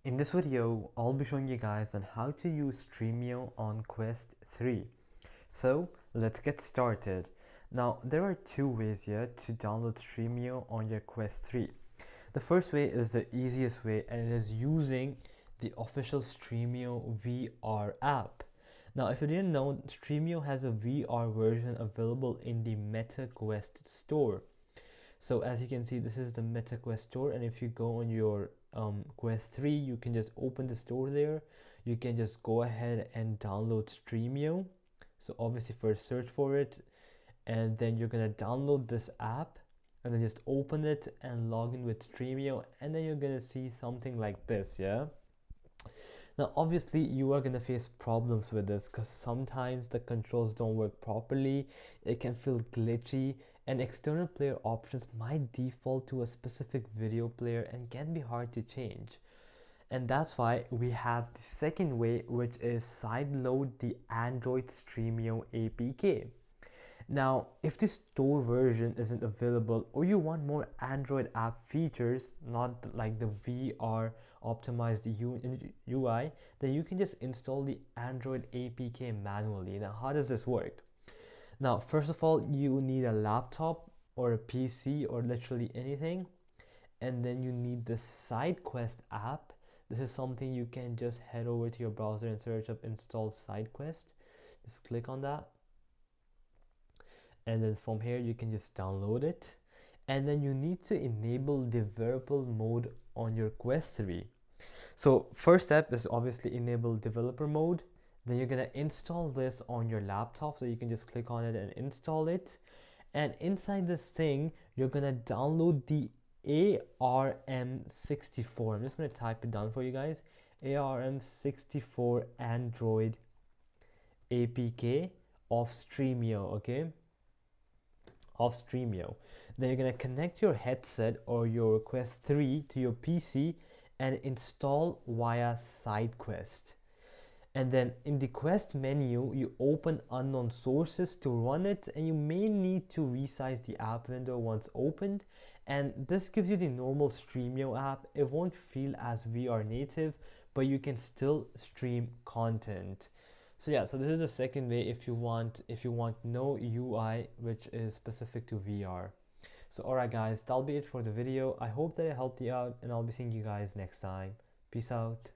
In this video, I'll be showing you guys on how to use Stremio on Quest 3. So let's get started. Now there are two ways here to download Stremio on your Quest 3. The first way is the easiest way, and it is using the official Stremio VR app. Now if you didn't know, Stremio has a VR version available in the Meta Quest store. So as you can see, this is the Meta Quest store, and if you go on your Quest 3, you can just open the store there. You can just go ahead and download Stremio. So obviously first search for it, and then you're gonna download this app, and then just open it and log in with Stremio, and then you're gonna see something like this. Yeah, now obviously you are gonna face problems with this because sometimes the controls don't work properly, it can feel glitchy, and external player options might default to a specific video player and can be hard to change. And that's why we have the second way, which is sideload the Android Stremio APK. Now, if the store version isn't available, or you want more Android app features, not like the VR optimized UI, then you can just install the Android APK manually. Now, how does this work? Now, first of all, you need a laptop or a PC or literally anything, and then you need the SideQuest app. This is something you can just head over to your browser and search up install SideQuest. Just click on that, and then from here you can just download it, and then you need to enable developer mode on your Quest 3. So first step is obviously enable developer mode. Then you're gonna install this on your laptop, so you can just click on it and install it. And inside this thing, you're gonna download the ARM64. I'm just gonna type it down for you guys. ARM64 Android APK of Stremio, okay? Of Stremio. Then you're gonna connect your headset or your Quest 3 to your PC and install via SideQuest. And then in the Quest menu, you open unknown sources to run it, and you may need to resize the app window once opened. And this gives you the normal Stremio app. It won't feel as VR native, but you can still stream content. So yeah, so this is the second way if you want no UI which is specific to VR. So alright guys, that'll be it for the video. I hope that it helped you out, and I'll be seeing you guys next time. Peace out.